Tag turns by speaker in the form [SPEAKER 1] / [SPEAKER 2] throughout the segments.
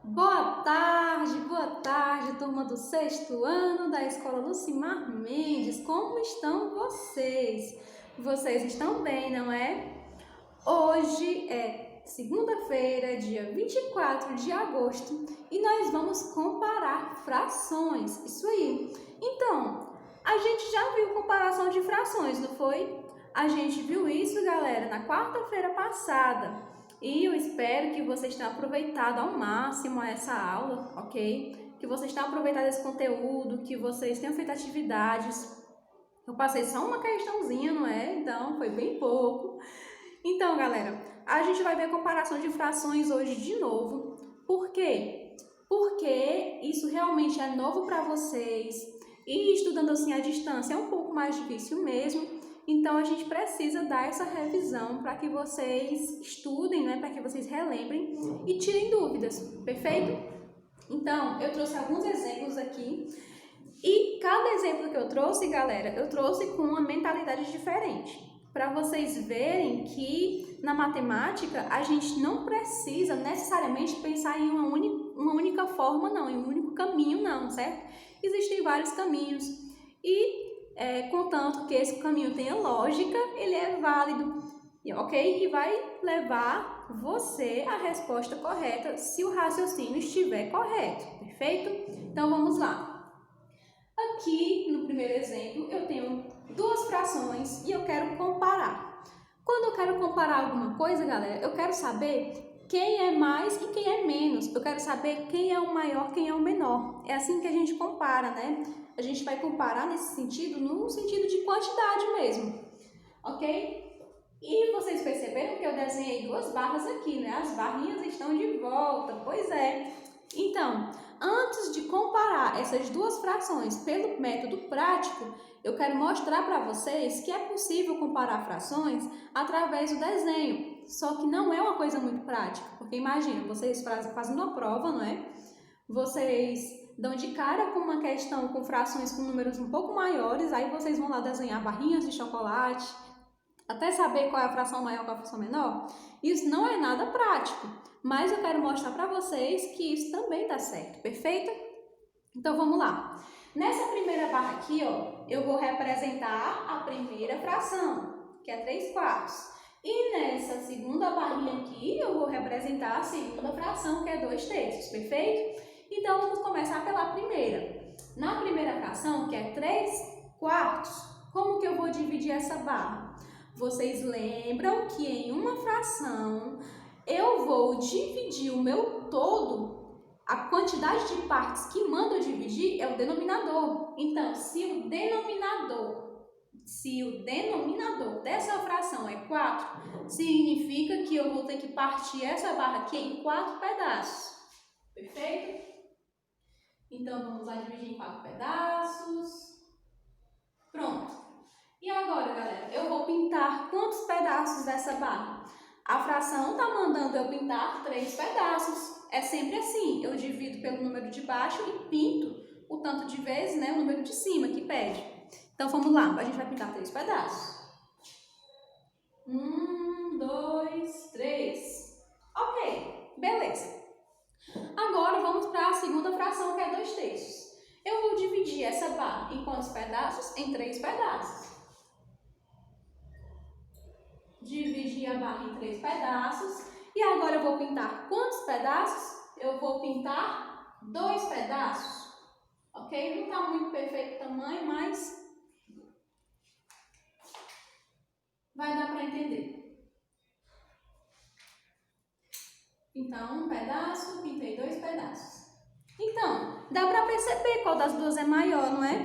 [SPEAKER 1] Boa tarde, turma do 6º ano da Escola Lucimar Mendes. Como estão vocês? Vocês estão bem, não é? Hoje é segunda-feira, dia 24 de agosto, e nós vamos comparar frações. Isso aí. Então, a gente já viu comparação de frações, não foi? A gente viu isso, galera, na quarta-feira passada. E eu espero que vocês tenham aproveitado ao máximo essa aula, ok? Que vocês tenham aproveitado esse conteúdo, que vocês tenham feito atividades. Eu passei só uma questãozinha, não é? Então, foi bem pouco. Então, galera, a gente vai ver a comparação de frações hoje de novo. Por quê? Porque isso realmente é novo para vocês. E estudando assim à distância é um pouco mais difícil mesmo. Então, a gente precisa dar essa revisão para que vocês estudem, né? Para que vocês relembrem e tirem dúvidas, perfeito? Então, eu trouxe alguns exemplos aqui. E cada exemplo que eu trouxe, galera, eu trouxe com uma mentalidade diferente. Para vocês verem que na matemática a gente não precisa necessariamente pensar em uma única forma, não, em um único caminho, não, certo? Existem vários caminhos. E contanto que esse caminho tenha lógica, ele é válido, ok? E vai levar você à resposta correta se o raciocínio estiver correto, perfeito? Então vamos lá. Aqui no primeiro exemplo eu tenho duas frações e eu quero comparar. Quando eu quero comparar alguma coisa, galera, eu quero saber quem é mais e quem é menos. Eu quero saber quem é o maior, quem é o menor. É assim que a gente compara, né? A gente vai comparar nesse sentido, no sentido de quantidade mesmo, ok? E vocês perceberam que eu desenhei duas barras aqui, né? As barrinhas estão de volta, pois é. Então, antes de comparar essas duas frações pelo método prático, eu quero mostrar para vocês que é possível comparar frações através do desenho. Só que não é uma coisa muito prática, porque imagina, vocês fazem uma prova, não é? Vocês dão de cara com uma questão com frações com números um pouco maiores, aí vocês vão lá desenhar barrinhas de chocolate, até saber qual é a fração maior e qual é a fração menor. Isso não é nada prático, mas eu quero mostrar para vocês que isso também dá certo, perfeito? Então vamos lá. Nessa primeira barra aqui, ó, eu vou representar a primeira fração, que é 3/4. E nessa segunda barrinha aqui, eu vou representar a segunda fração, que é 2/3, perfeito? Então, vamos começar pela primeira. Na primeira fração, que é 3/4, como que eu vou dividir essa barra? Vocês lembram que em uma fração, eu vou dividir o meu todo, a quantidade de partes que manda eu dividir é o denominador. Então, se o denominador dessa fração é 4, significa que eu vou ter que partir essa barra aqui em 4 pedaços. Perfeito? Então, vamos lá dividir em 4 pedaços. Pronto. E agora, galera, eu vou pintar quantos pedaços dessa barra? A fração está mandando eu pintar 3 pedaços. É sempre assim. Eu divido pelo número de baixo e pinto o tanto de vezes, né, o número de cima que pede. Então, vamos lá. A gente vai pintar 3 pedaços. 1, 2, 3. Ok, beleza. Agora, vamos para a segunda fração, que é 2/3. Eu vou dividir essa barra em quantos pedaços? Em 3 pedaços. Dividi a barra em 3 pedaços. E agora eu vou pintar quantos pedaços? Eu vou pintar 2 pedaços. Ok? Não está muito perfeito o tamanho, mas vai dar para entender. Então, um pedaço, pintei 2 pedaços. Então, dá para perceber qual das duas é maior, não é?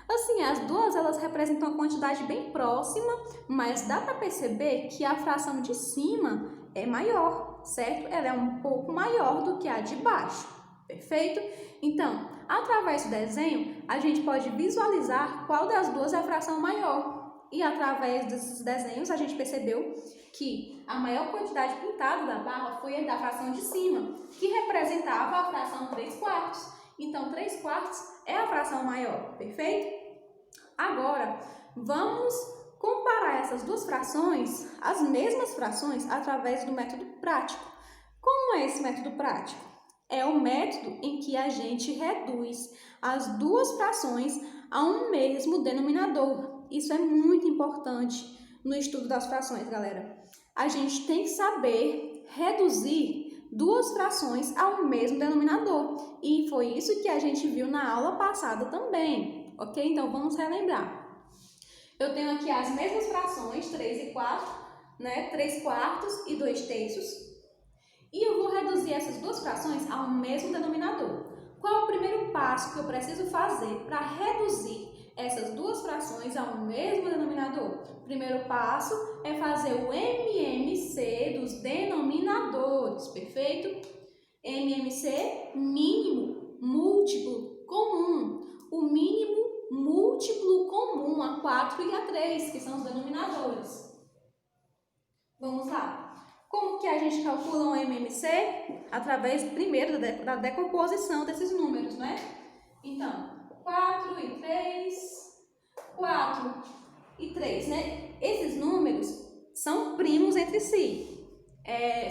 [SPEAKER 1] Assim, as duas elas representam uma quantidade bem próxima, mas dá para perceber que a fração de cima é maior, certo? Ela é um pouco maior do que a de baixo, perfeito? Então, através do desenho, a gente pode visualizar qual das duas é a fração maior. E através desses desenhos, a gente percebeu que a maior quantidade pintada da barra foi a da fração de cima, que representava a fração 3/4. Então, 3/4 é a fração maior, perfeito? Agora, vamos comparar essas duas frações, as mesmas frações, através do método prático. Como é esse método prático? é o método em que a gente reduz as duas frações a um mesmo denominador. Isso é muito importante no estudo das frações, galera. A gente tem que saber reduzir duas frações ao mesmo denominador. E foi isso que a gente viu na aula passada também, ok? Então, vamos relembrar. Eu tenho aqui as mesmas frações, 3 e 4, né? 3 quartos e 2 terços. E eu vou reduzir essas duas frações ao mesmo denominador. Qual é o primeiro passo que eu preciso fazer para reduzir essas duas frações ao mesmo denominador? O primeiro passo é fazer o MMC dos denominadores, perfeito? MMC, mínimo, múltiplo, comum. O mínimo múltiplo comum a 4 e a 3, que são os denominadores. Vamos lá. Como que a gente calcula um MMC? Através, primeiro, da decomposição desses números, né? Então, 4 e 3, 4 e 3, né? Esses números são primos entre si.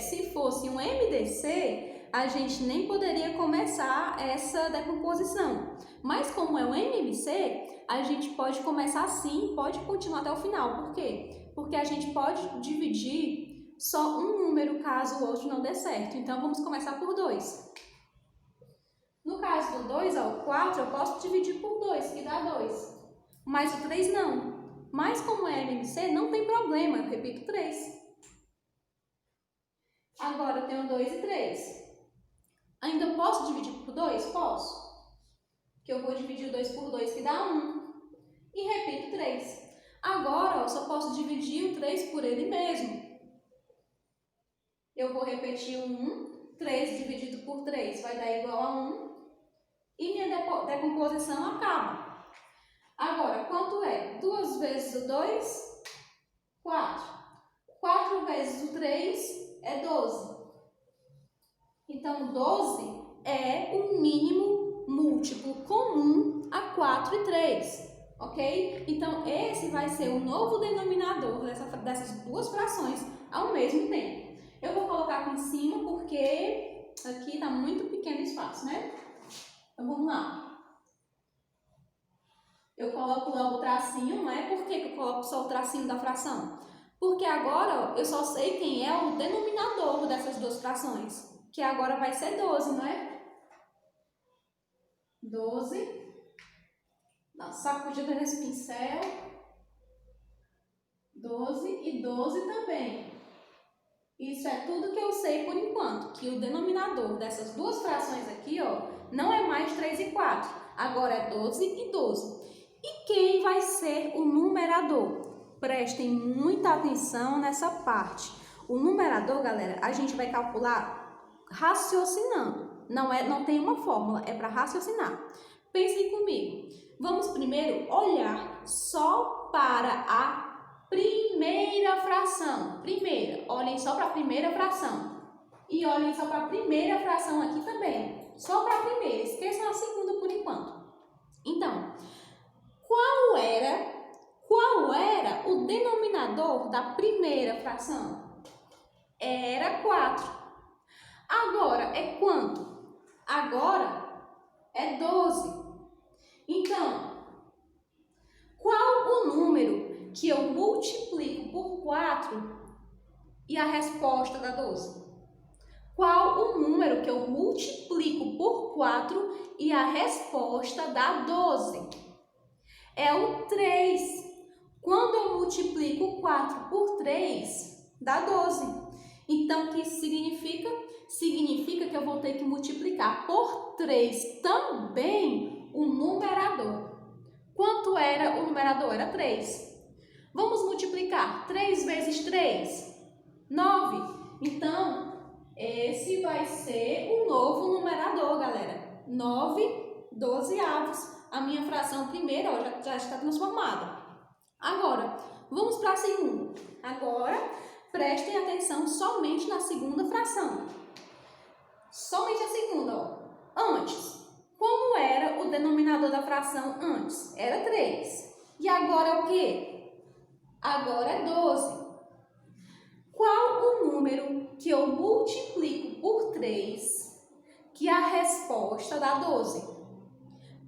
[SPEAKER 1] Se fosse um MDC, a gente nem poderia começar essa decomposição. Mas como é um MMC, a gente pode começar assim, pode continuar até o final. Por quê? Porque a gente pode dividir só um número caso o outro não dê certo. Então, vamos começar por 2. No caso do 2, o 4, eu posso dividir por 2, que dá 2. Mas o 3 não. Mas como é MMC, não tem problema, eu repito 3. Agora, eu tenho 2 e 3. Ainda posso dividir por 2? Posso. Que eu vou dividir 2 por 2, que dá 1. E repito 3. Agora, eu só posso dividir o 3 por ele mesmo. Eu vou repetir o 1, 3 dividido por 3 vai dar igual a 1. E minha decomposição acaba. Agora, quanto é? 2 vezes o 2, 4. 4 vezes o 3 é 12. Então, 12 é o mínimo múltiplo comum a 4 e 3, ok? Então, esse vai ser o novo denominador dessas duas frações ao mesmo tempo. Eu vou colocar aqui em cima porque aqui está muito pequeno o espaço, né? Então, vamos lá. Eu coloco logo o tracinho, não é? Por que eu coloco só o tracinho da fração? Porque agora eu só sei quem é o denominador dessas duas frações, que agora vai ser 12, não é? 12. Dá uma sacudida nesse pincel. 12 e 12 também. Isso é tudo que eu sei por enquanto, que o denominador dessas duas frações aqui, ó, não é mais 3 e 4, agora é 12 e 12. E quem vai ser o numerador? Prestem muita atenção nessa parte. O numerador, galera, a gente vai calcular raciocinando. Não tem uma fórmula, é para raciocinar. Pensem comigo. Vamos primeiro olhar só para a primeira fração. Olhem só para a primeira fração. E olhem só para a primeira fração aqui também. Só para a primeira, esqueçam a segunda por enquanto. Então, qual era o denominador da primeira fração? Era 4. Agora é quanto? Agora é 12. Então, qual o número que eu multiplico por 4 e a resposta dá 12? Qual o número que eu multiplico por 4 e a resposta dá 12? É o 3. Quando eu multiplico 4 por 3, dá 12. Então, o que isso significa? Significa que eu vou ter que multiplicar por 3 também o numerador. Quanto era o numerador? Era 3. Vamos multiplicar 3 vezes 3? 9. Então, esse vai ser o novo numerador, galera. 9 dozeavos. A minha fração primeira ó, já está transformada. Agora, vamos para a segunda. Agora, prestem atenção somente na segunda fração. Somente a segunda, ó. Antes, como era o denominador da fração antes? Era 3. E agora é o quê? Agora é 12. Qual o número que eu multiplico por 3 que a resposta dá 12.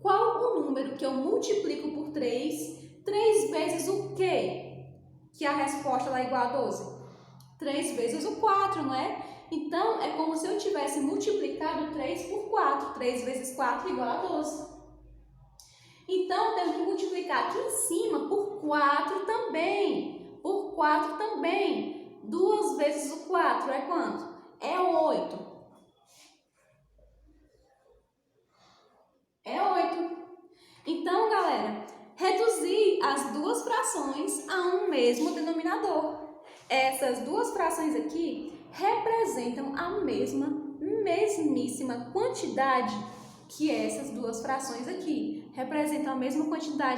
[SPEAKER 1] Qual o número que eu multiplico por 3? 3 vezes o quê? Que a resposta dá igual a 12? 3 vezes o 4, não é? Então, é como se eu tivesse multiplicado 3 por 4. 3 vezes 4 igual a 12. Então, eu tenho que multiplicar aqui em cima por 4 também. Por 4 também. 2 vezes o 4 é quanto? É 8. É 8. Então, galera, reduzir as duas frações a um mesmo denominador. Essas duas frações aqui representam a mesmíssima quantidade que essas duas frações aqui. Representam a mesma quantidade